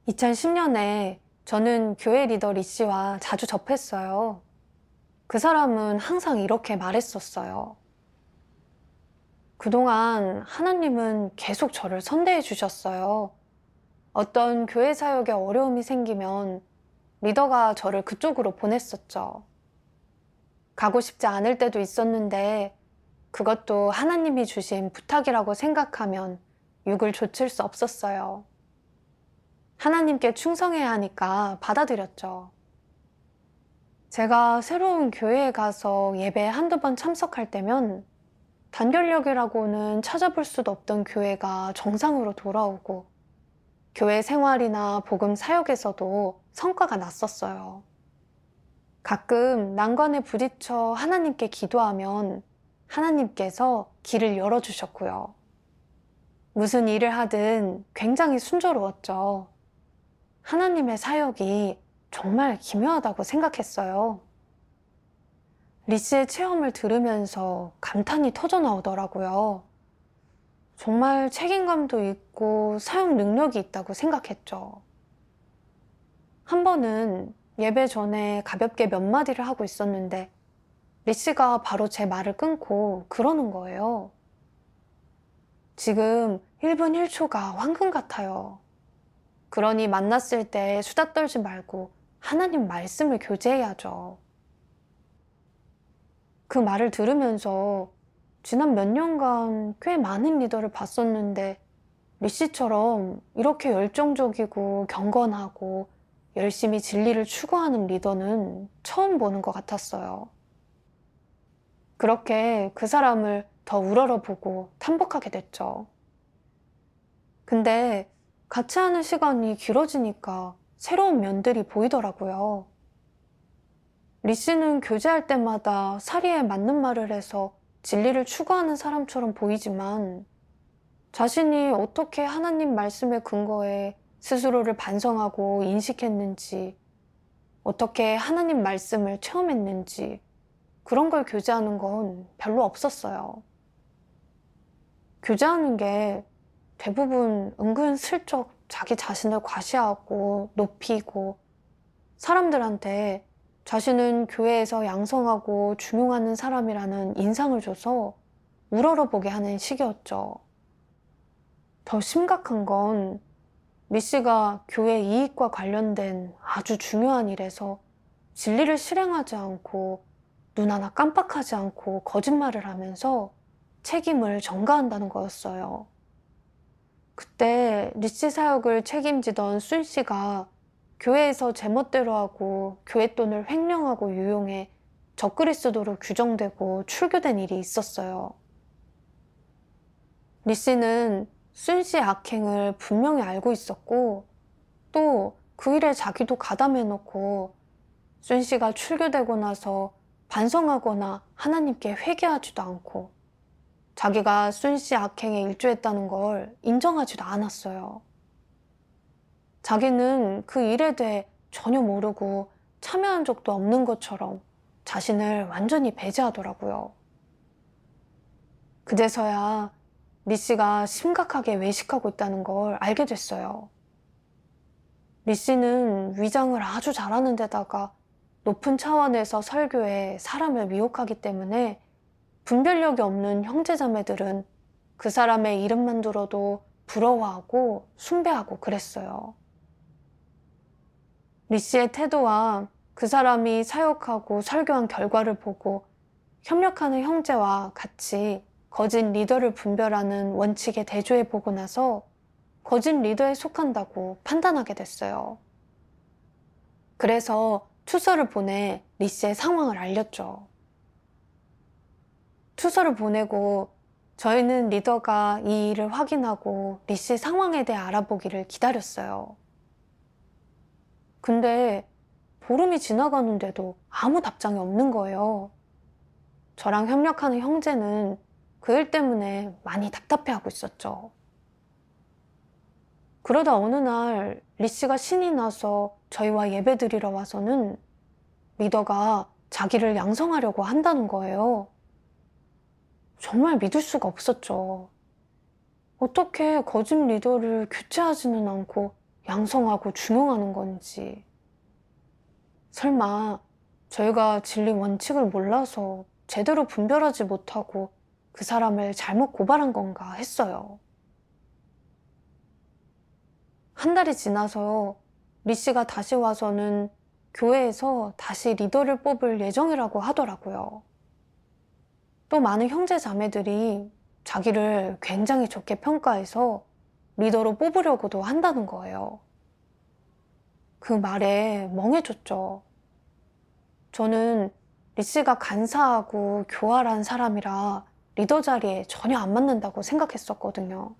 2010년에 저는 교회 리더 리 씨와 자주 접했어요. 그 사람은 항상 이렇게 말했었어요. 그동안 하나님은 계속 저를 선대해 주셨어요. 어떤 교회 사역에 어려움이 생기면 리더가 저를 그쪽으로 보냈었죠. 가고 싶지 않을 때도 있었는데 그것도 하나님이 주신 부탁이라고 생각하면 육을 조칠 수 없었어요. 하나님께 충성해야 하니까 받아들였죠. 제가 새로운 교회에 가서 예배에 한두 번 참석할 때면 단결력이라고는 찾아볼 수도 없던 교회가 정상으로 돌아오고 교회 생활이나 복음 사역에서도 성과가 났었어요. 가끔 난관에 부딪혀 하나님께 기도하면 하나님께서 길을 열어주셨고요. 무슨 일을 하든 굉장히 순조로웠죠. 하나님의 사역이 정말 기묘하다고 생각했어요. 리 씨의 체험을 들으면서 감탄이 터져 나오더라고요. 정말 책임감도 있고 사역 능력이 있다고 생각했죠. 한 번은 예배 전에 가볍게 몇 마디를 하고 있었는데 리 씨가 바로 제 말을 끊고 그러는 거예요. 지금 1분 1초가 황금 같아요. 그러니 만났을 때 수다 떨지 말고 하나님 말씀을 교제해야죠. 그 말을 들으면서 지난 몇 년간 꽤 많은 리더를 봤었는데 리 씨처럼 이렇게 열정적이고 경건하고 열심히 진리를 추구하는 리더는 처음 보는 것 같았어요. 그렇게 그 사람을 더 우러러보고 탐복하게 됐죠. 근데 같이 하는 시간이 길어지니까 새로운 면들이 보이더라고요. 리 씨는 교제할 때마다 사리에 맞는 말을 해서 진리를 추구하는 사람처럼 보이지만 자신이 어떻게 하나님 말씀의 근거에 스스로를 반성하고 인식했는지, 어떻게 하나님 말씀을 체험했는지 그런 걸 교제하는 건 별로 없었어요. 교제하는 게 대부분 은근슬쩍 자기 자신을 과시하고 높이고 사람들한테 자신은 교회에서 양성하고 중용하는 사람이라는 인상을 줘서 우러러보게 하는 시기였죠. 더 심각한 건 리 씨가 교회 이익과 관련된 아주 중요한 일에서 진리를 실행하지 않고 눈 하나 깜빡하지 않고 거짓말을 하면서 책임을 전가한다는 거였어요. 그때 리 씨 사역을 책임지던 순 씨가 교회에서 제멋대로 하고 교회 돈을 횡령하고 유용해 적그리스도로 규정되고 출교된 일이 있었어요. 리 씨는 순 씨의 악행을 분명히 알고 있었고 또 그 일에 자기도 가담해놓고 순 씨가 출교되고 나서 반성하거나 하나님께 회개하지도 않고 자기가 순 씨 악행에 일조했다는 걸 인정하지도 않았어요. 자기는 그 일에 대해 전혀 모르고 참여한 적도 없는 것처럼 자신을 완전히 배제하더라고요. 그제서야 리 씨가 심각하게 외식하고 있다는 걸 알게 됐어요. 리 씨는 위장을 아주 잘하는 데다가 높은 차원에서 설교해 사람을 미혹하기 때문에 분별력이 없는 형제자매들은 그 사람의 이름만 들어도 부러워하고 숭배하고 그랬어요. 리 씨의 태도와 그 사람이 사역하고 설교한 결과를 보고 협력하는 형제와 같이 거짓 리더를 분별하는 원칙에 대조해 보고 나서 거짓 리더에 속한다고 판단하게 됐어요. 그래서 투서를 보내 리 씨의 상황을 알렸죠. 투서를 보내고 저희는 리더가 이 일을 확인하고 리 씨 상황에 대해 알아보기를 기다렸어요. 근데 보름이 지나가는데도 아무 답장이 없는 거예요. 저랑 협력하는 형제는 그 일 때문에 많이 답답해하고 있었죠. 그러다 어느 날 리 씨가 신이 나서 저희와 예배드리러 와서는 리더가 자기를 양성하려고 한다는 거예요. 정말 믿을 수가 없었죠. 어떻게 거짓 리더를 교체하지는 않고 양성하고 중용하는 건지, 설마 저희가 진리 원칙을 몰라서 제대로 분별하지 못하고 그 사람을 잘못 고발한 건가 했어요. 한 달이 지나서 리 씨가 다시 와서는 교회에서 다시 리더를 뽑을 예정이라고 하더라고요. 또 많은 형제 자매들이 자기를 굉장히 좋게 평가해서 리더로 뽑으려고도 한다는 거예요. 그 말에 멍해졌죠. 저는 리 씨가 간사하고 교활한 사람이라 리더 자리에 전혀 안 맞는다고 생각했었거든요.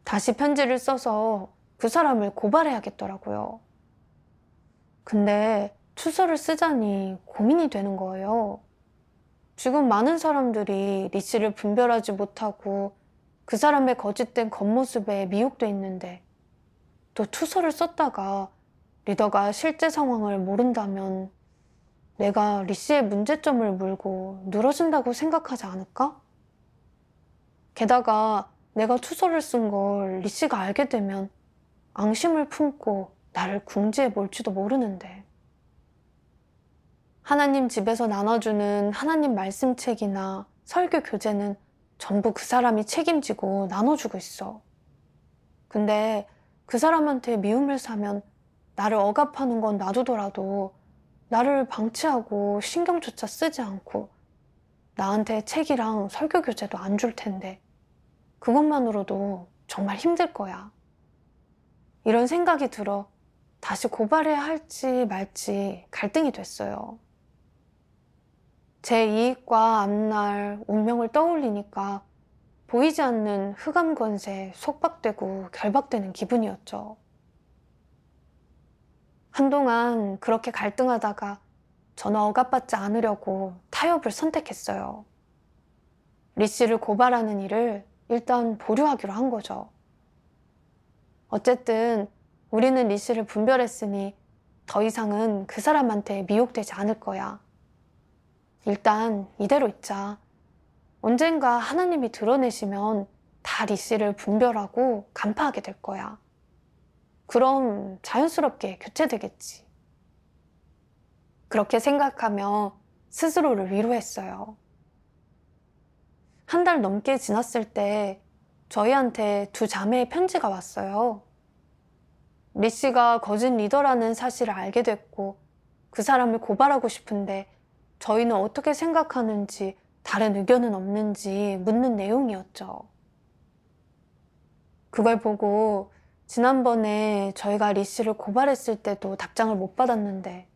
다시 편지를 써서 그 사람을 고발해야겠더라고요. 근데 추서를 쓰자니 고민이 되는 거예요. 지금 많은 사람들이 리 씨를 분별하지 못하고 그 사람의 거짓된 겉모습에 미혹돼 있는데, 또 투서를 썼다가 리더가 실제 상황을 모른다면 내가 리 씨의 문제점을 물고 늘어진다고 생각하지 않을까? 게다가 내가 투서를 쓴 걸 리 씨가 알게 되면 앙심을 품고 나를 궁지에 몰지도 모르는데. 하나님 집에서 나눠주는 하나님 말씀책이나 설교 교재는 전부 그 사람이 책임지고 나눠주고 있어. 근데 그 사람한테 미움을 사면 나를 억압하는 건 놔두더라도 나를 방치하고 신경조차 쓰지 않고 나한테 책이랑 설교 교재도 안 줄 텐데 그것만으로도 정말 힘들 거야. 이런 생각이 들어 다시 고발해야 할지 말지 갈등이 됐어요. 제 이익과 앞날 운명을 떠올리니까 보이지 않는 흑암 권세에 속박되고 결박되는 기분이었죠. 한동안 그렇게 갈등하다가 저는 억압받지 않으려고 타협을 선택했어요. 리 씨를 고발하는 일을 일단 보류하기로 한 거죠. 어쨌든 우리는 리 씨를 분별했으니 더 이상은 그 사람한테 미혹되지 않을 거야. 일단 이대로 있자. 언젠가 하나님이 드러내시면 다 리 씨를 분별하고 간파하게 될 거야. 그럼 자연스럽게 교체되겠지. 그렇게 생각하며 스스로를 위로했어요. 한 달 넘게 지났을 때 저희한테 두 자매의 편지가 왔어요. 리 씨가 거짓 리더라는 사실을 알게 됐고 그 사람을 고발하고 싶은데 저희는 어떻게 생각하는지, 다른 의견은 없는지 묻는 내용이었죠. 그걸 보고 지난번에 저희가 리 씨를 고발했을 때도 답장을 못 받았는데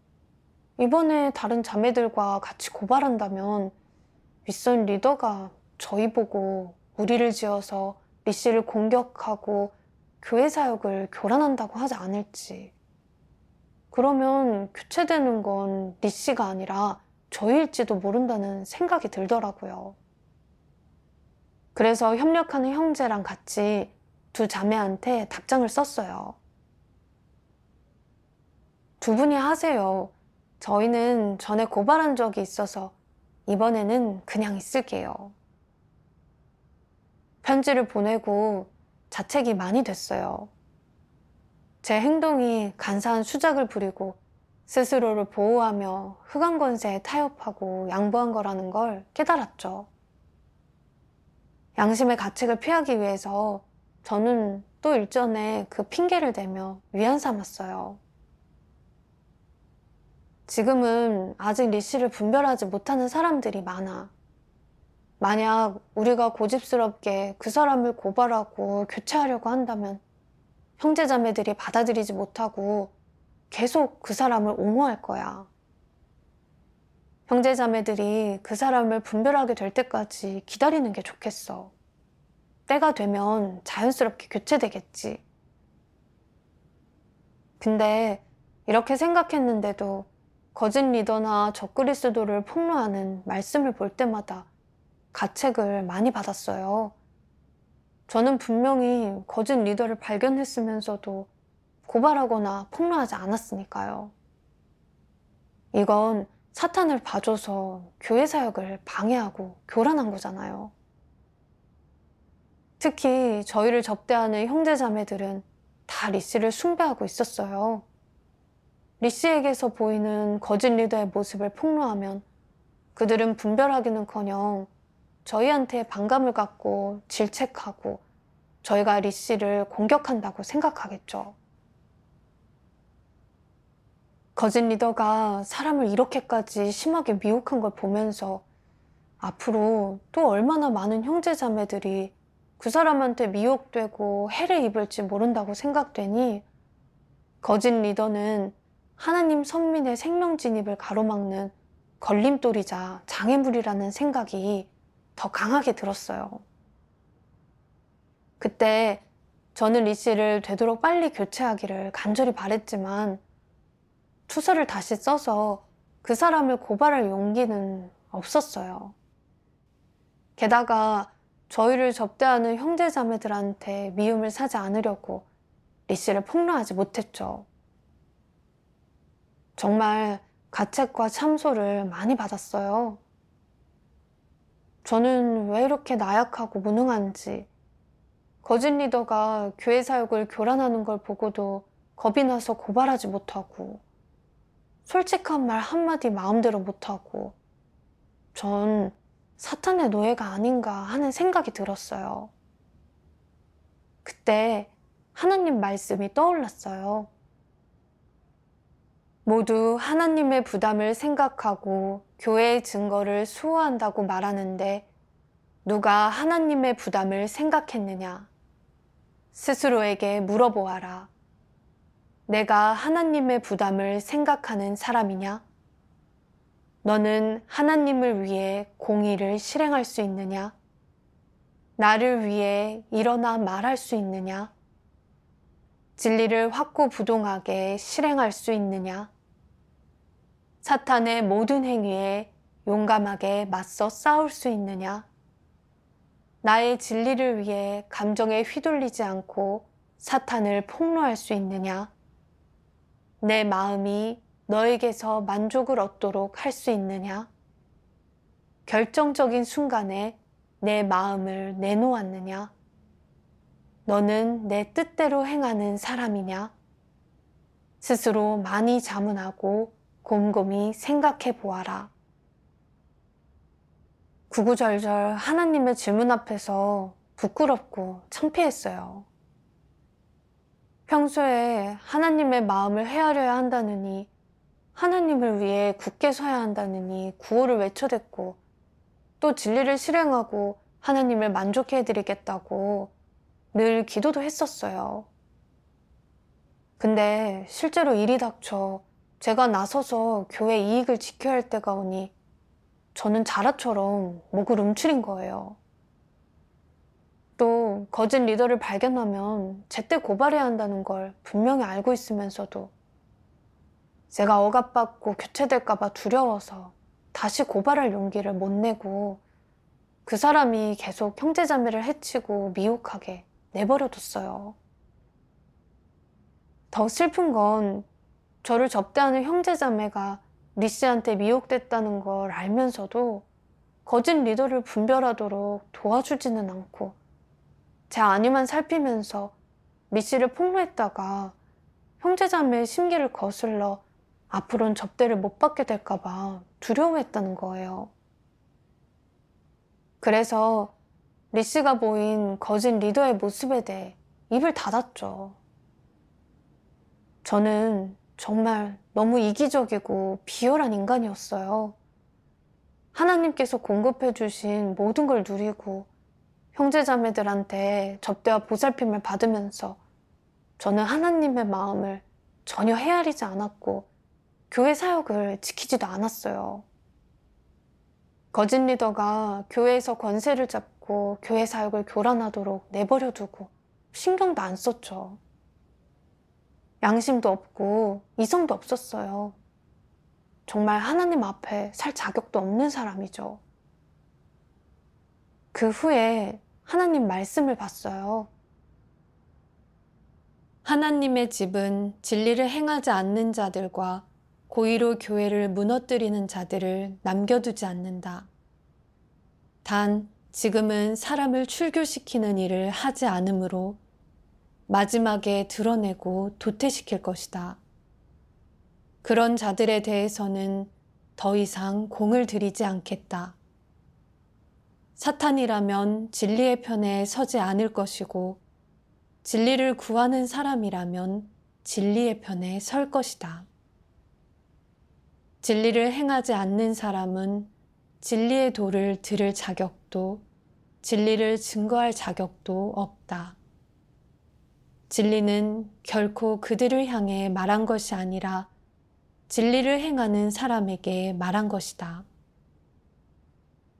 이번에 다른 자매들과 같이 고발한다면 윗선 리더가 저희 보고 무리를 지어서 리 씨를 공격하고 교회 사역을 교란한다고 하지 않을지. 그러면 교체되는 건 리 씨가 아니라 저희일지도 모른다는 생각이 들더라고요. 그래서 협력하는 형제랑 같이 두 자매한테 답장을 썼어요. 두 분이 하세요. 저희는 전에 고발한 적이 있어서 이번에는 그냥 있을게요. 편지를 보내고 자책이 많이 됐어요. 제 행동이 간사한 수작을 부리고 스스로를 보호하며 흑암 권세에 타협하고 양보한 거라는 걸 깨달았죠. 양심의 가책을 피하기 위해서 저는 또 일전에 그 핑계를 대며 위안 삼았어요. 지금은 아직 리 씨를 분별하지 못하는 사람들이 많아. 만약 우리가 고집스럽게 그 사람을 고발하고 교체하려고 한다면 형제자매들이 받아들이지 못하고 계속 그 사람을 옹호할 거야. 형제자매들이 그 사람을 분별하게 될 때까지 기다리는 게 좋겠어. 때가 되면 자연스럽게 교체되겠지. 근데 이렇게 생각했는데도 거짓 리더나 적그리스도를 폭로하는 말씀을 볼 때마다 가책을 많이 받았어요. 저는 분명히 거짓 리더를 발견했으면서도 고발하거나 폭로하지 않았으니까요. 이건 사탄을 봐줘서 교회 사역을 방해하고 교란한 거잖아요. 특히 저희를 접대하는 형제자매들은 다 리 씨를 숭배하고 있었어요. 리 씨에게서 보이는 거짓 리더의 모습을 폭로하면 그들은 분별하기는커녕 저희한테 반감을 갖고 질책하고 저희가 리 씨를 공격한다고 생각하겠죠. 거짓 리더가 사람을 이렇게까지 심하게 미혹한 걸 보면서 앞으로 또 얼마나 많은 형제자매들이 그 사람한테 미혹되고 해를 입을지 모른다고 생각되니 거짓 리더는 하나님 선민의 생명 진입을 가로막는 걸림돌이자 장애물이라는 생각이 더 강하게 들었어요. 그때 저는 리 씨를 되도록 빨리 교체하기를 간절히 바랬지만 투서를 다시 써서 그 사람을 고발할 용기는 없었어요. 게다가 저희를 접대하는 형제자매들한테 미움을 사지 않으려고 리 씨를 폭로하지 못했죠. 정말 가책과 참소를 많이 받았어요. 저는 왜 이렇게 나약하고 무능한지, 거짓 리더가 교회 사역을 교란하는 걸 보고도 겁이 나서 고발하지 못하고, 솔직한 말 한마디 마음대로 못하고, 전 사탄의 노예가 아닌가 하는 생각이 들었어요. 그때 하나님 말씀이 떠올랐어요. 모두 하나님의 부담을 생각하고 교회의 증거를 수호한다고 말하는데 누가 하나님의 부담을 생각했느냐? 스스로에게 물어보아라. 내가 하나님의 부담을 생각하는 사람이냐? 너는 하나님을 위해 공의를 실행할 수 있느냐? 나를 위해 일어나 말할 수 있느냐? 진리를 확고부동하게 실행할 수 있느냐? 사탄의 모든 행위에 용감하게 맞서 싸울 수 있느냐? 나의 진리를 위해 감정에 휘둘리지 않고 사탄을 폭로할 수 있느냐? 내 마음이 너에게서 만족을 얻도록 할 수 있느냐? 결정적인 순간에 내 마음을 내놓았느냐? 너는 내 뜻대로 행하는 사람이냐? 스스로 많이 자문하고 곰곰이 생각해 보아라. 구구절절 하나님의 질문 앞에서 부끄럽고 창피했어요. 평소에 하나님의 마음을 헤아려야 한다느니, 하나님을 위해 굳게 서야 한다느니 구호를 외쳐댔고, 또 진리를 실행하고 하나님을 만족해 드리겠다고 늘 기도도 했었어요. 근데 실제로 일이 닥쳐 제가 나서서 교회 이익을 지켜야 할 때가 오니 저는 자라처럼 목을 움츠린 거예요. 또 거짓 리더를 발견하면 제때 고발해야 한다는 걸 분명히 알고 있으면서도 제가 억압받고 교체될까 봐 두려워서 다시 고발할 용기를 못 내고 그 사람이 계속 형제자매를 해치고 미혹하게 내버려뒀어요. 더 슬픈 건 저를 접대하는 형제자매가 리 씨한테 미혹됐다는 걸 알면서도 거짓 리더를 분별하도록 도와주지는 않고 제 안위만 살피면서 리 씨를 폭로했다가 형제자매의 심기를 거슬러 앞으로는 접대를 못 받게 될까 봐 두려워했다는 거예요. 그래서 리 씨가 보인 거짓 리더의 모습에 대해 입을 닫았죠. 저는 정말 너무 이기적이고 비열한 인간이었어요. 하나님께서 공급해 주신 모든 걸 누리고 형제자매들한테 접대와 보살핌을 받으면서 저는 하나님의 마음을 전혀 헤아리지 않았고 교회 사역을 지키지도 않았어요. 거짓 리더가 교회에서 권세를 잡고 교회 사역을 교란하도록 내버려두고 신경도 안 썼죠. 양심도 없고 이성도 없었어요. 정말 하나님 앞에 살 자격도 없는 사람이죠. 그 후에 하나님 말씀을 봤어요. 하나님의 집은 진리를 행하지 않는 자들과 고의로 교회를 무너뜨리는 자들을 남겨두지 않는다. 단 지금은 사람을 출교시키는 일을 하지 않으므로 마지막에 드러내고 도태시킬 것이다. 그런 자들에 대해서는 더 이상 공을 들이지 않겠다. 사탄이라면 진리의 편에 서지 않을 것이고 진리를 구하는 사람이라면 진리의 편에 설 것이다. 진리를 행하지 않는 사람은 진리의 도를 들을 자격도 진리를 증거할 자격도 없다. 진리는 결코 그들을 향해 말한 것이 아니라 진리를 행하는 사람에게 말한 것이다.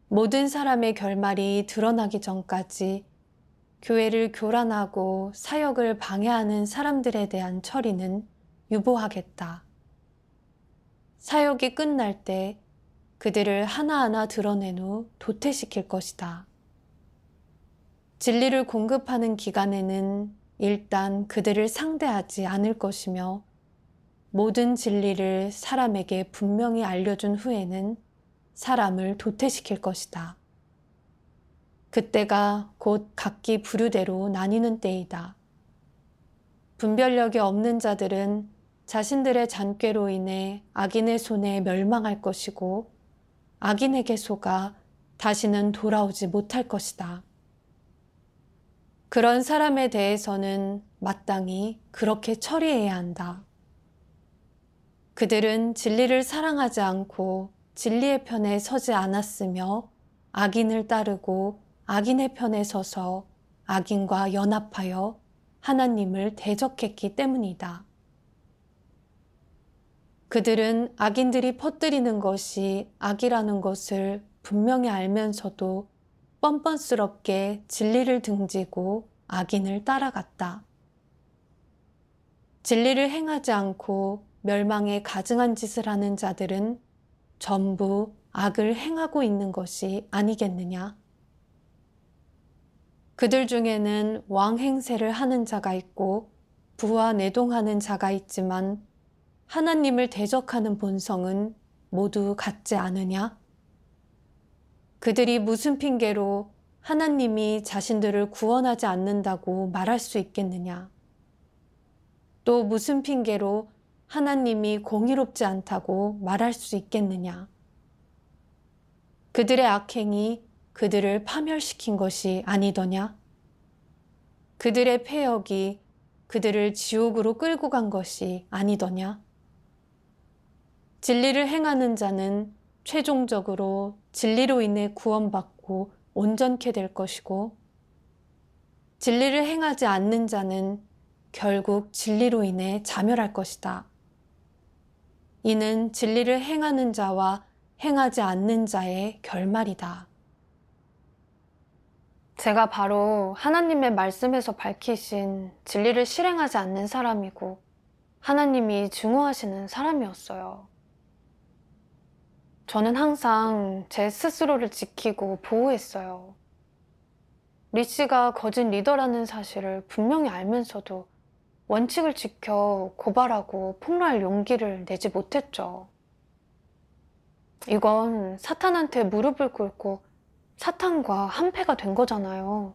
모든 사람의 결말이 드러나기 전까지 교회를 교란하고 사역을 방해하는 사람들에 대한 처리는 유보하겠다. 사역이 끝날 때 그들을 하나하나 드러낸 후 도태시킬 것이다. 진리를 공급하는 기간에는 일단 그들을 상대하지 않을 것이며 모든 진리를 사람에게 분명히 알려준 후에는 사람을 도태시킬 것이다. 그때가 곧 각기 부류대로 나뉘는 때이다. 분별력이 없는 자들은 자신들의 잔꾀로 인해 악인의 손에 멸망할 것이고 악인에게 속아 다시는 돌아오지 못할 것이다. 그런 사람에 대해서는 마땅히 그렇게 처리해야 한다. 그들은 진리를 사랑하지 않고 진리의 편에 서지 않았으며 악인을 따르고 악인의 편에 서서 악인과 연합하여 하나님을 대적했기 때문이다. 그들은 악인들이 퍼뜨리는 것이 악이라는 것을 분명히 알면서도 뻔뻔스럽게 진리를 등지고 악인을 따라갔다. 진리를 행하지 않고 멸망에 가증한 짓을 하는 자들은 전부 악을 행하고 있는 것이 아니겠느냐? 그들 중에는 왕행세를 하는 자가 있고 부와 내동하는 자가 있지만 하나님을 대적하는 본성은 모두 같지 않으냐? 그들이 무슨 핑계로 하나님이 자신들을 구원하지 않는다고 말할 수 있겠느냐? 또 무슨 핑계로 하나님이 공의롭지 않다고 말할 수 있겠느냐? 그들의 악행이 그들을 파멸시킨 것이 아니더냐? 그들의 패역이 그들을 지옥으로 끌고 간 것이 아니더냐? 진리를 행하는 자는 최종적으로 진리로 인해 구원받고 온전케 될 것이고 진리를 행하지 않는 자는 결국 진리로 인해 자멸할 것이다. 이는 진리를 행하는 자와 행하지 않는 자의 결말이다. 제가 바로 하나님의 말씀에서 밝히신 진리를 실행하지 않는 사람이고 하나님이 증오하시는 사람이었어요. 저는 항상 제 스스로를 지키고 보호했어요. 리 씨가 거짓 리더라는 사실을 분명히 알면서도 원칙을 지켜 고발하고 폭로할 용기를 내지 못했죠. 이건 사탄한테 무릎을 꿇고 사탄과 한패가 된 거잖아요.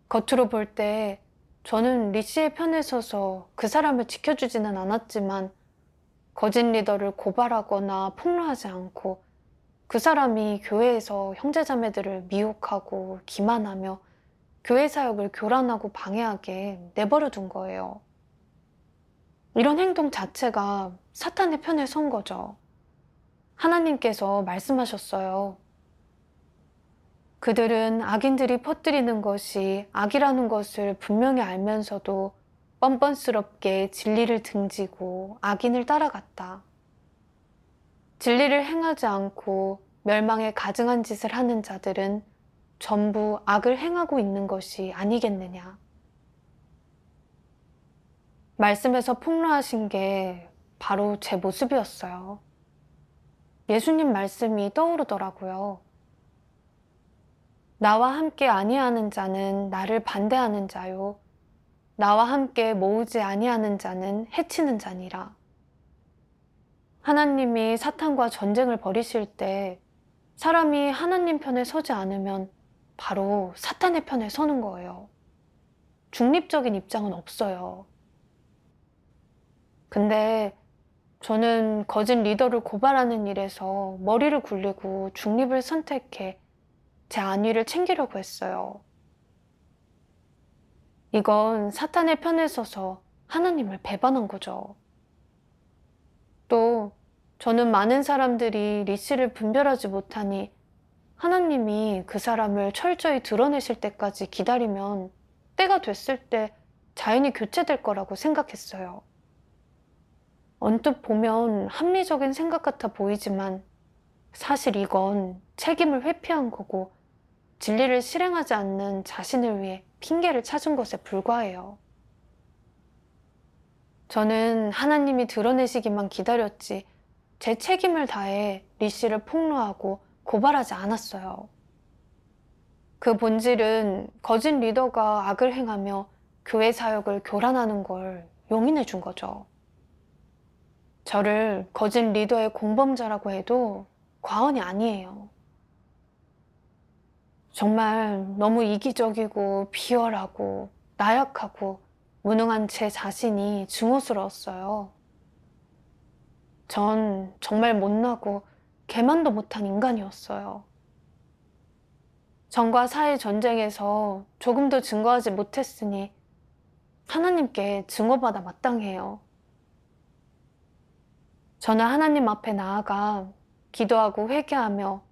겉으로 볼 때 저는 리 씨의 편에 서서 그 사람을 지켜주지는 않았지만 거짓 리더를 고발하거나 폭로하지 않고 그 사람이 교회에서 형제자매들을 미혹하고 기만하며 교회 사역을 교란하고 방해하게 내버려 둔 거예요. 이런 행동 자체가 사탄의 편에 선 거죠. 하나님께서 말씀하셨어요. 그들은 악인들이 퍼뜨리는 것이 악이라는 것을 분명히 알면서도 뻔뻔스럽게 진리를 등지고 악인을 따라갔다. 진리를 행하지 않고 멸망에 가증한 짓을 하는 자들은 전부 악을 행하고 있는 것이 아니겠느냐. 말씀에서 폭로하신 게 바로 제 모습이었어요. 예수님 말씀이 떠오르더라고요. 나와 함께 아니하는 자는 나를 반대하는 자요. 나와 함께 모으지 아니하는 자는 해치는 자니라. 하나님이 사탄과 전쟁을 벌이실 때 사람이 하나님 편에 서지 않으면 바로 사탄의 편에 서는 거예요. 중립적인 입장은 없어요. 근데 저는 거짓 리더를 고발하는 일에서 머리를 굴리고 중립을 선택해 제 안위를 챙기려고 했어요. 이건 사탄의 편에 서서 하나님을 배반한 거죠. 또 저는 많은 사람들이 리 씨를 분별하지 못하니 하나님이 그 사람을 철저히 드러내실 때까지 기다리면 때가 됐을 때 자연히 교체될 거라고 생각했어요. 언뜻 보면 합리적인 생각 같아 보이지만 사실 이건 책임을 회피한 거고 진리를 실행하지 않는 자신을 위해 핑계를 찾은 것에 불과해요. 저는 하나님이 드러내시기만 기다렸지 제 책임을 다해 리 씨를 폭로하고 고발하지 않았어요. 그 본질은 거짓 리더가 악을 행하며 교회 사역을 교란하는 걸 용인해 준 거죠. 저를 거짓 리더의 공범자라고 해도 과언이 아니에요. 정말 너무 이기적이고 비열하고 나약하고 무능한 제 자신이 증오스러웠어요. 전 정말 못나고 개만도 못한 인간이었어요. 정과 사의 전쟁에서 조금도 증거하지 못했으니 하나님께 증오받아 마땅해요. 저는 하나님 앞에 나아가 기도하고 회개하며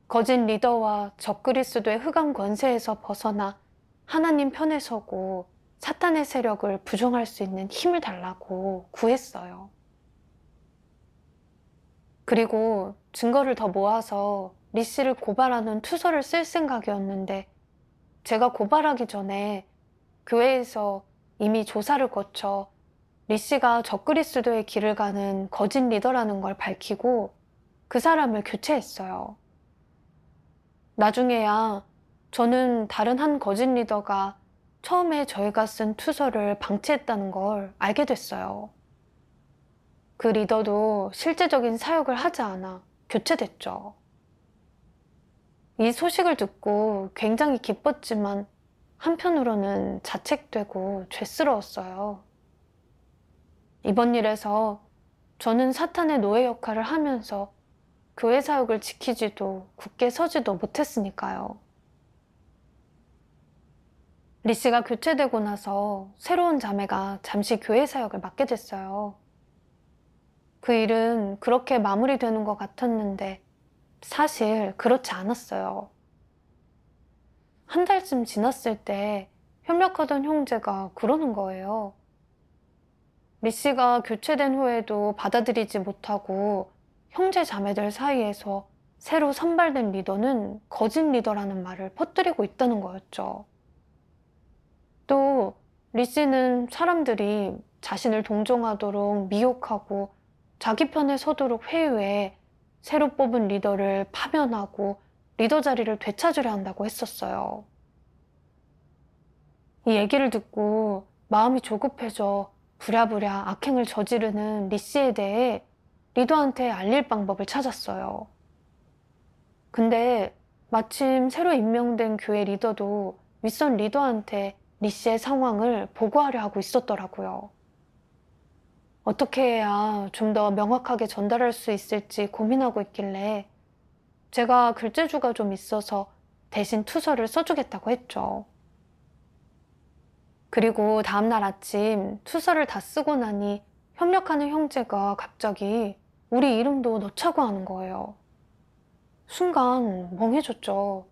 거짓 리더와 적그리스도의 흑암 권세에서 벗어나 하나님 편에 서고 사탄의 세력을 부정할 수 있는 힘을 달라고 구했어요. 그리고 증거를 더 모아서 리 씨를 고발하는 투서를 쓸 생각이었는데 제가 고발하기 전에 교회에서 이미 조사를 거쳐 리 씨가 적그리스도의 길을 가는 거짓 리더라는 걸 밝히고 그 사람을 교체했어요. 나중에야 저는 다른 한 거짓 리더가 처음에 저희가 쓴 투서를 방치했다는 걸 알게 됐어요. 그 리더도 실제적인 사역을 하지 않아 교체됐죠. 이 소식을 듣고 굉장히 기뻤지만 한편으로는 자책되고 죄스러웠어요. 이번 일에서 저는 사탄의 노예 역할을 하면서 교회 사역을 지키지도 굳게 서지도 못했으니까요. 리 씨가 교체되고 나서 새로운 자매가 잠시 교회 사역을 맡게 됐어요. 그 일은 그렇게 마무리되는 것 같았는데 사실 그렇지 않았어요. 한 달쯤 지났을 때 협력하던 형제가 그러는 거예요. 리 씨가 교체된 후에도 받아들이지 못하고 형제 자매들 사이에서 새로 선발된 리더는 거짓 리더라는 말을 퍼뜨리고 있다는 거였죠. 또 리 씨는 사람들이 자신을 동정하도록 미혹하고 자기 편에 서도록 회유해 새로 뽑은 리더를 파면하고 리더 자리를 되찾으려 한다고 했었어요. 이 얘기를 듣고 마음이 조급해져 부랴부랴 악행을 저지르는 리 씨에 대해 리더한테 알릴 방법을 찾았어요. 근데 마침 새로 임명된 교회 리더도 윗선 리더한테 리 씨의 상황을 보고하려 하고 있었더라고요. 어떻게 해야 좀 더 명확하게 전달할 수 있을지 고민하고 있길래 제가 글재주가 좀 있어서 대신 투서를 써주겠다고 했죠. 그리고 다음날 아침 투서를 다 쓰고 나니 협력하는 형제가 갑자기 우리 이름도 넣자고 하는 거예요. 순간 멍해졌죠.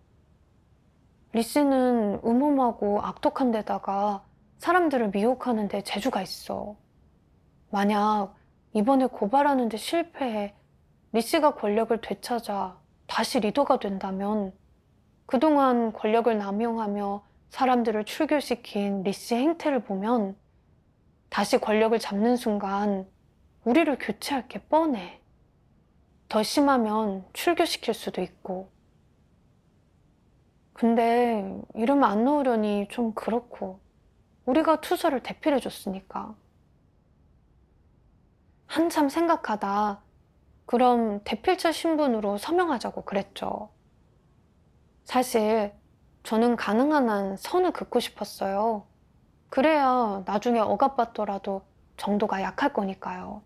리 씨는 음험하고 악독한 데다가 사람들을 미혹하는 데 재주가 있어. 만약 이번에 고발하는 데 실패해 리 씨가 권력을 되찾아 다시 리더가 된다면 그동안 권력을 남용하며 사람들을 출교시킨 리 씨의 행태를 보면 다시 권력을 잡는 순간 우리를 교체할 게 뻔해. 더 심하면 출교시킬 수도 있고. 근데 이름 안 넣으려니 좀 그렇고 우리가 투서를 대필해줬으니까. 한참 생각하다 그럼 대필자 신분으로 서명하자고 그랬죠. 사실 저는 가능한 한 선을 긋고 싶었어요. 그래야 나중에 억압받더라도 정도가 약할 거니까요.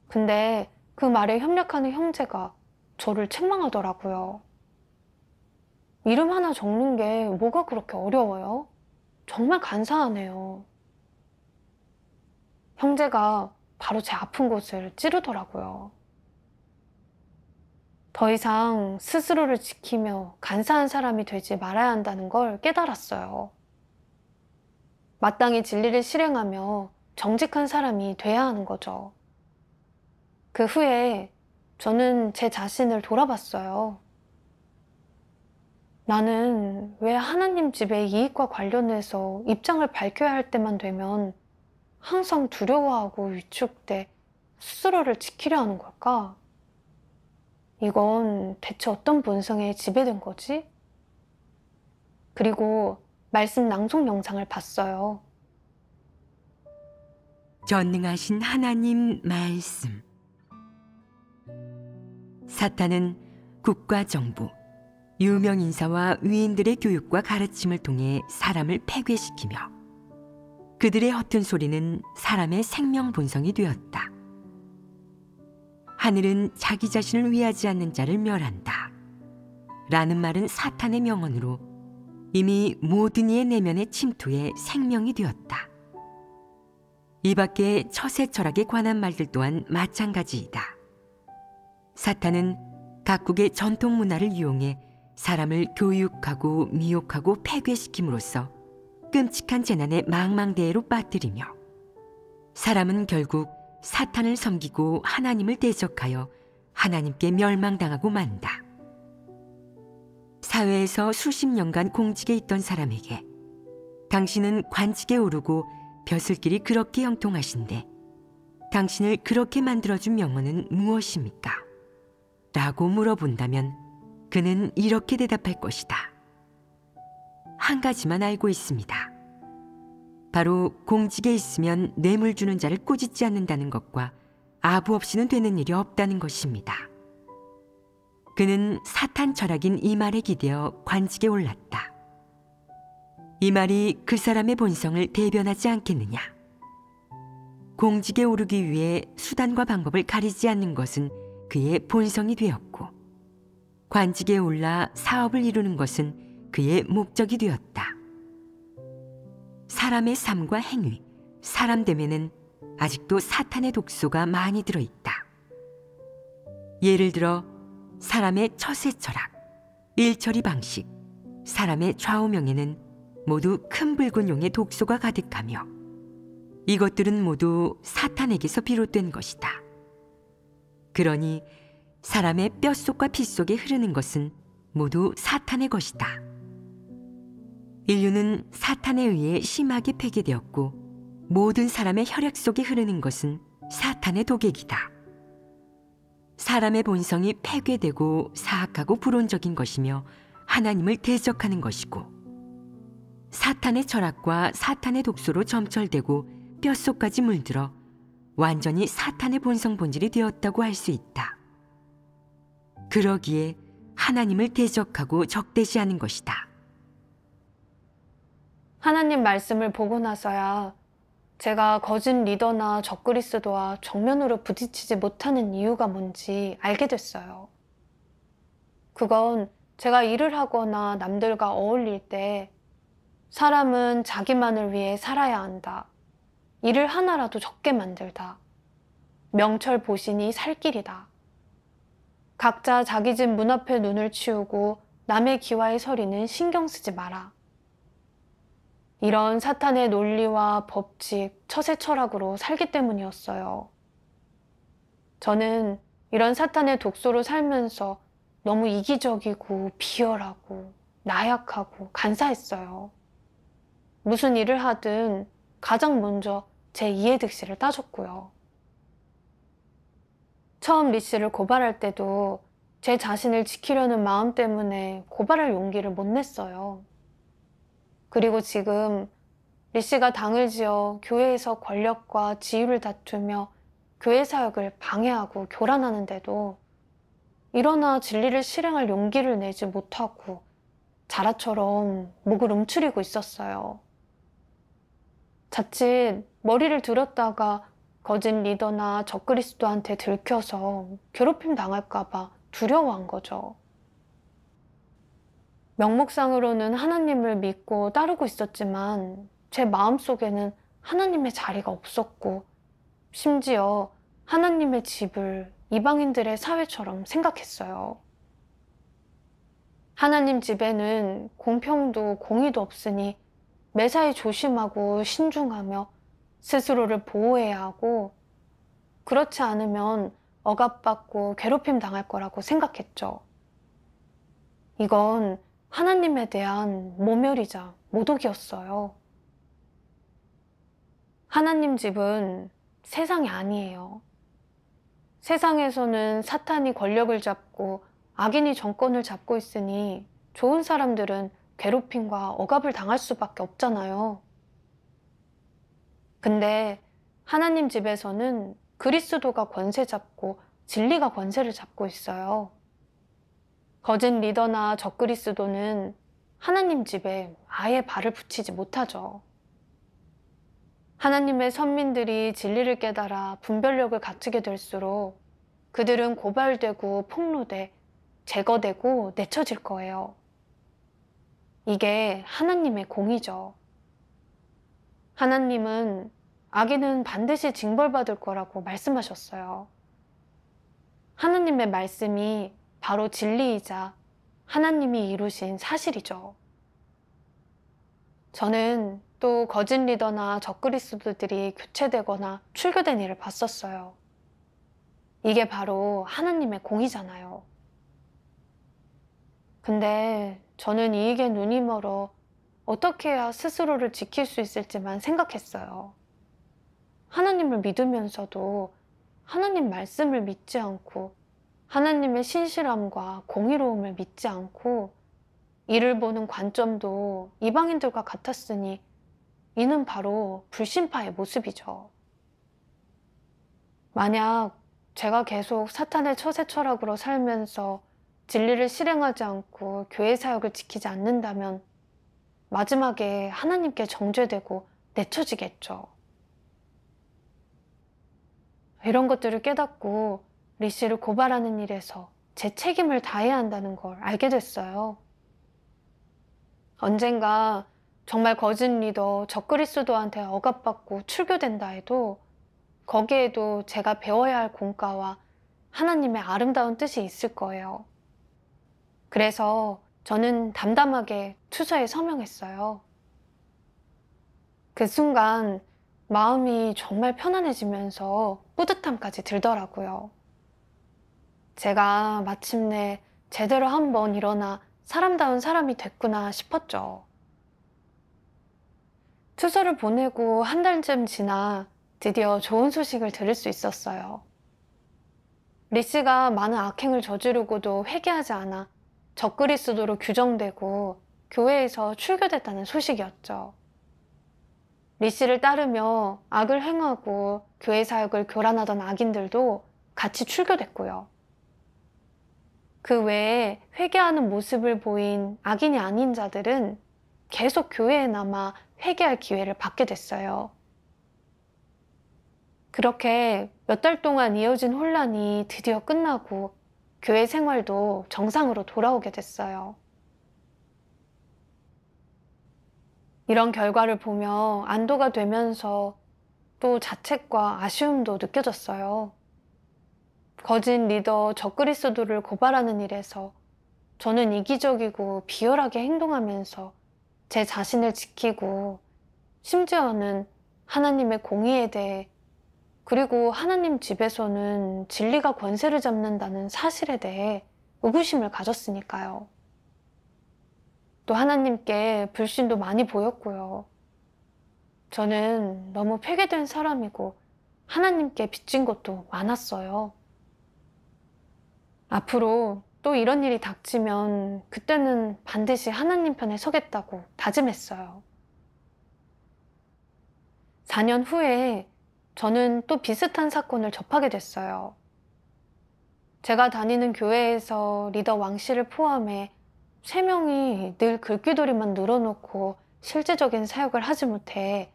근데 그 말에 협력하는 형제가 저를 책망하더라고요. 이름 하나 적는 게 뭐가 그렇게 어려워요? 정말 간사하네요. 형제가 바로 제 아픈 곳을 찌르더라고요. 더 이상 스스로를 지키며 간사한 사람이 되지 말아야 한다는 걸 깨달았어요. 마땅히 진리를 실행하며 정직한 사람이 돼야 하는 거죠. 그 후에 저는 제 자신을 돌아봤어요. 나는 왜 하나님 집의 이익과 관련해서 입장을 밝혀야 할 때만 되면 항상 두려워하고 위축돼 스스로를 지키려 하는 걸까? 이건 대체 어떤 본성에 지배된 거지? 그리고 말씀 낭송 영상을 봤어요. 전능하신 하나님 말씀. 사탄은 국가 정부, 유명 인사와 위인들의 교육과 가르침을 통해 사람을 폐괴시키며 그들의 허튼 소리는 사람의 생명 본성이 되었다. 하늘은 자기 자신을 위하지 않는 자를 멸한다. 라는 말은 사탄의 명언으로 이미 모든 이의 내면의 침투에 생명이 되었다. 이 밖에 처세 철학에 관한 말들 또한 마찬가지이다. 사탄은 각국의 전통 문화를 이용해 사람을 교육하고 미혹하고 폐괴시킴으로써 끔찍한 재난의 망망대해로 빠뜨리며 사람은 결국 사탄을 섬기고 하나님을 대적하여 하나님께 멸망당하고 만다. 사회에서 수십 년간 공직에 있던 사람에게 당신은 관직에 오르고 벼슬길이 그렇게 형통하신데 당신을 그렇게 만들어준 명언은 무엇입니까? 라고 물어본다면 그는 이렇게 대답할 것이다. 한 가지만 알고 있습니다. 바로 공직에 있으면 뇌물 주는 자를 꾸짖지 않는다는 것과 아부 없이는 되는 일이 없다는 것입니다. 그는 사탄 철학인 이 말에 기대어 관직에 올랐다. 이 말이 그 사람의 본성을 대변하지 않겠느냐? 공직에 오르기 위해 수단과 방법을 가리지 않는 것은 그의 본성이 되었고 관직에 올라 사업을 이루는 것은 그의 목적이 되었다. 사람의 삶과 행위, 사람됨에는 아직도 사탄의 독소가 많이 들어있다. 예를 들어 사람의 처세 철학, 일처리 방식, 사람의 좌우명에는 모두 큰 붉은 용의 독소가 가득하며 이것들은 모두 사탄에게서 비롯된 것이다. 그러니 사람의 뼛속과 핏속에 흐르는 것은 모두 사탄의 것이다. 인류는 사탄에 의해 심하게 폐괴되었고 모든 사람의 혈액 속에 흐르는 것은 사탄의 독액이다. 사람의 본성이 폐괴되고 사악하고 불온적인 것이며 하나님을 대적하는 것이고 사탄의 철학과 사탄의 독소로 점철되고 뼛속까지 물들어 완전히 사탄의 본성 본질이 되었다고 할 수 있다. 그러기에 하나님을 대적하고 적대시하는 것이다. 하나님 말씀을 보고 나서야 제가 거짓 리더나 적그리스도와 정면으로 부딪히지 못하는 이유가 뭔지 알게 됐어요. 그건 제가 일을 하거나 남들과 어울릴 때 사람은 자기만을 위해 살아야 한다. 일을 하나라도 적게 만들다. 명철보신이 살 길이다. 각자 자기 집 문 앞에 눈을 치우고 남의 기와의 서리는 신경 쓰지 마라. 이런 사탄의 논리와 법칙, 처세 철학으로 살기 때문이었어요. 저는 이런 사탄의 독소로 살면서 너무 이기적이고 비열하고 나약하고 간사했어요. 무슨 일을 하든 가장 먼저 제 이해득실을 따졌고요. 처음 리 씨를 고발할 때도 제 자신을 지키려는 마음 때문에 고발할 용기를 못 냈어요. 그리고 지금 리 씨가 당을 지어 교회에서 권력과 지위를 다투며 교회 사역을 방해하고 교란하는데도 일어나 진리를 실행할 용기를 내지 못하고 자라처럼 목을 움츠리고 있었어요. 자칫 머리를 들었다가 거짓 리더나 적그리스도한테 들켜서 괴롭힘 당할까봐 두려워한 거죠. 명목상으로는 하나님을 믿고 따르고 있었지만 제 마음속에는 하나님의 자리가 없었고, 심지어 하나님의 집을 이방인들의 사회처럼 생각했어요. 하나님 집에는 공평도 공의도 없으니 매사에 조심하고 신중하며 스스로를 보호해야 하고, 그렇지 않으면 억압받고 괴롭힘 당할 거라고 생각했죠. 이건 하나님에 대한 모멸이자 모독이었어요. 하나님 집은 세상이 아니에요. 세상에서는 사탄이 권력을 잡고 악인이 정권을 잡고 있으니 좋은 사람들은 괴롭힘과 억압을 당할 수밖에 없잖아요. 근데 하나님 집에서는 그리스도가 권세 잡고 진리가 권세를 잡고 있어요. 거짓 리더나 적그리스도는 하나님 집에 아예 발을 붙이지 못하죠. 하나님의 선민들이 진리를 깨달아 분별력을 갖추게 될수록 그들은 고발되고 폭로돼 제거되고 내쳐질 거예요. 이게 하나님의 공의죠. 하나님은 악인은 반드시 징벌받을 거라고 말씀하셨어요. 하나님의 말씀이 바로 진리이자 하나님이 이루신 사실이죠. 저는 또 거짓 리더나 적그리스도들이 교체되거나 출교된 일을 봤었어요. 이게 바로 하나님의 공의잖아요. 근데 저는 이익에 눈이 멀어 어떻게 해야 스스로를 지킬 수 있을지만 생각했어요. 하나님을 믿으면서도 하나님 말씀을 믿지 않고 하나님의 신실함과 공의로움을 믿지 않고 이를 보는 관점도 이방인들과 같았으니 이는 바로 불신파의 모습이죠. 만약 제가 계속 사탄의 처세 철학으로 살면서 진리를 실행하지 않고 교회 사역을 지키지 않는다면 마지막에 하나님께 정죄되고 내쳐지겠죠. 이런 것들을 깨닫고 리 씨를 고발하는 일에서 제 책임을 다해야 한다는 걸 알게 됐어요. 언젠가 정말 거짓 리더 적그리스도한테 억압받고 출교된다 해도 거기에도 제가 배워야 할 공과와 하나님의 아름다운 뜻이 있을 거예요. 그래서 저는 담담하게 투서에 서명했어요. 그 순간 마음이 정말 편안해지면서 뿌듯함까지 들더라고요. 제가 마침내 제대로 한번 일어나 사람다운 사람이 됐구나 싶었죠. 투서를 보내고 한 달쯤 지나 드디어 좋은 소식을 들을 수 있었어요. 리 씨가 많은 악행을 저지르고도 회개하지 않아 적그리스도로 규정되고 교회에서 출교됐다는 소식이었죠. 리 씨를 따르며 악을 행하고 교회 사역을 교란하던 악인들도 같이 출교됐고요. 그 외에 회개하는 모습을 보인 악인이 아닌 자들은 계속 교회에 남아 회개할 기회를 받게 됐어요. 그렇게 몇 달 동안 이어진 혼란이 드디어 끝나고 교회 생활도 정상으로 돌아오게 됐어요. 이런 결과를 보며 안도가 되면서 또 자책과 아쉬움도 느껴졌어요. 거짓 리더 적그리스도를 고발하는 일에서 저는 이기적이고 비열하게 행동하면서 제 자신을 지키고 심지어는 하나님의 공의에 대해 그리고 하나님 집에서는 진리가 권세를 잡는다는 사실에 대해 의구심을 가졌으니까요. 또 하나님께 불신도 많이 보였고요. 저는 너무 폐괴된 사람이고 하나님께 빚진 것도 많았어요. 앞으로 또 이런 일이 닥치면 그때는 반드시 하나님 편에 서겠다고 다짐했어요. 4년 후에 저는 또 비슷한 사건을 접하게 됐어요. 제가 다니는 교회에서 리더 왕 씨를 포함해 3명이 늘 글귀돌이만 늘어놓고 실제적인 사역을 하지 못해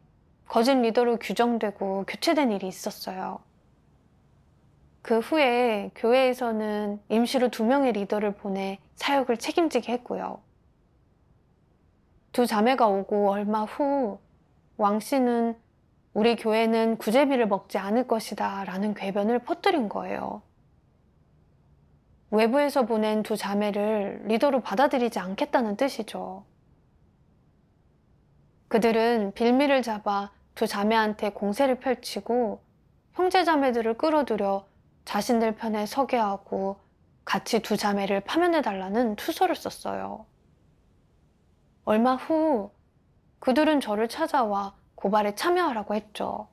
거짓 리더로 규정되고 교체된 일이 있었어요. 그 후에 교회에서는 임시로 2명의 리더를 보내 사역을 책임지게 했고요. 2 자매가 오고 얼마 후 왕 씨는 우리 교회는 구제비를 먹지 않을 것이다 라는 궤변을 퍼뜨린 거예요. 외부에서 보낸 2 자매를 리더로 받아들이지 않겠다는 뜻이죠. 그들은 빌미를 잡아 2 자매한테 공세를 펼치고 형제 자매들을 끌어들여 자신들 편에 서게 하고 같이 2 자매를 파면해달라는 투서를 썼어요. 얼마 후 그들은 저를 찾아와 고발에 참여하라고 했죠.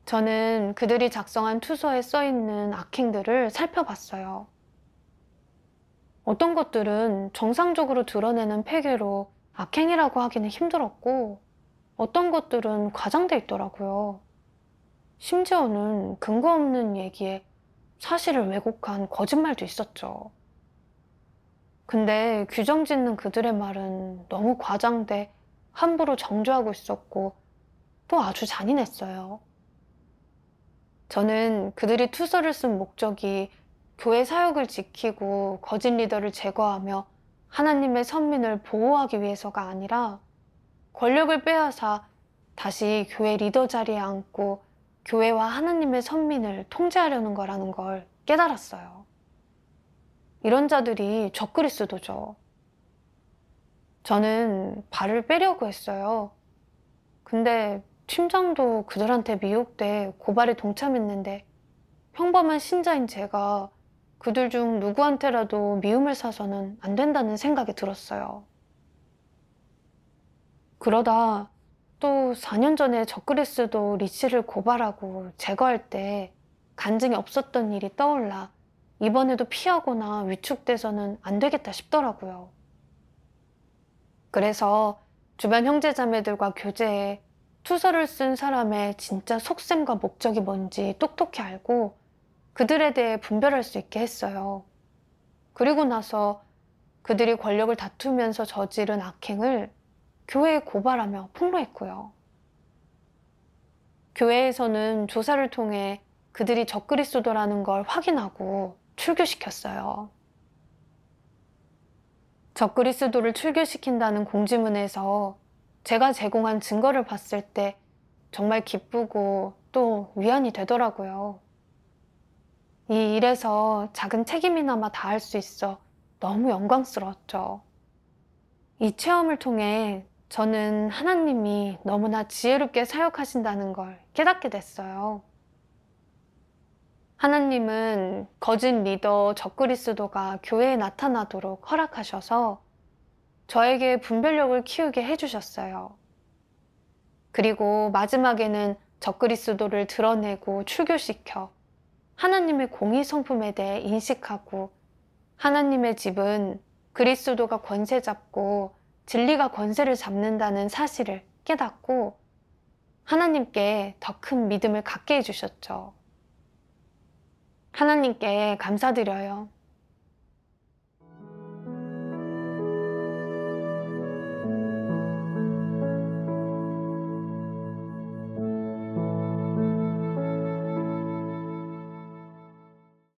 저는 그들이 작성한 투서에 써있는 악행들을 살펴봤어요. 어떤 것들은 정상적으로 드러내는 폐괴로 악행이라고 하기는 힘들었고 어떤 것들은 과장돼 있더라고요. 심지어는 근거 없는 얘기에 사실을 왜곡한 거짓말도 있었죠. 근데 규정 짓는 그들의 말은 너무 과장돼 함부로 정죄하고 있었고 또 아주 잔인했어요. 저는 그들이 투서를 쓴 목적이 교회 사역을 지키고 거짓 리더를 제거하며 하나님의 선민을 보호하기 위해서가 아니라 권력을 빼앗아 다시 교회 리더 자리에 앉고 교회와 하나님의 선민을 통제하려는 거라는 걸 깨달았어요. 이런 자들이 적그리스도죠. 저는 발을 빼려고 했어요. 근데 팀장도 그들한테 미혹돼 고발에 동참했는데 평범한 신자인 제가 그들 중 누구한테라도 미움을 사서는 안 된다는 생각이 들었어요. 그러다 또 4년 전에 적그리스도 리 씨를 고발하고 제거할 때 간증이 없었던 일이 떠올라 이번에도 피하거나 위축돼서는 안 되겠다 싶더라고요. 그래서 주변 형제자매들과 교제해 투서를 쓴 사람의 진짜 속셈과 목적이 뭔지 똑똑히 알고 그들에 대해 분별할 수 있게 했어요. 그리고 나서 그들이 권력을 다투면서 저지른 악행을 교회에 고발하며 폭로했고요. 교회에서는 조사를 통해 그들이 적그리스도라는 걸 확인하고 출교시켰어요. 적그리스도를 출교시킨다는 공지문에서 제가 제공한 증거를 봤을 때 정말 기쁘고 또 위안이 되더라고요. 이 일에서 작은 책임이나마 다할 수 있어 너무 영광스러웠죠. 이 체험을 통해 저는 하나님이 너무나 지혜롭게 사역하신다는 걸 깨닫게 됐어요. 하나님은 거짓 리더 적그리스도가 교회에 나타나도록 허락하셔서 저에게 분별력을 키우게 해주셨어요. 그리고 마지막에는 적그리스도를 드러내고 출교시켜 하나님의 공의 성품에 대해 인식하고 하나님의 집은 그리스도가 권세 잡고 진리가 권세를 잡는다는 사실을 깨닫고 하나님께 더 큰 믿음을 갖게 해주셨죠. 하나님께 감사드려요.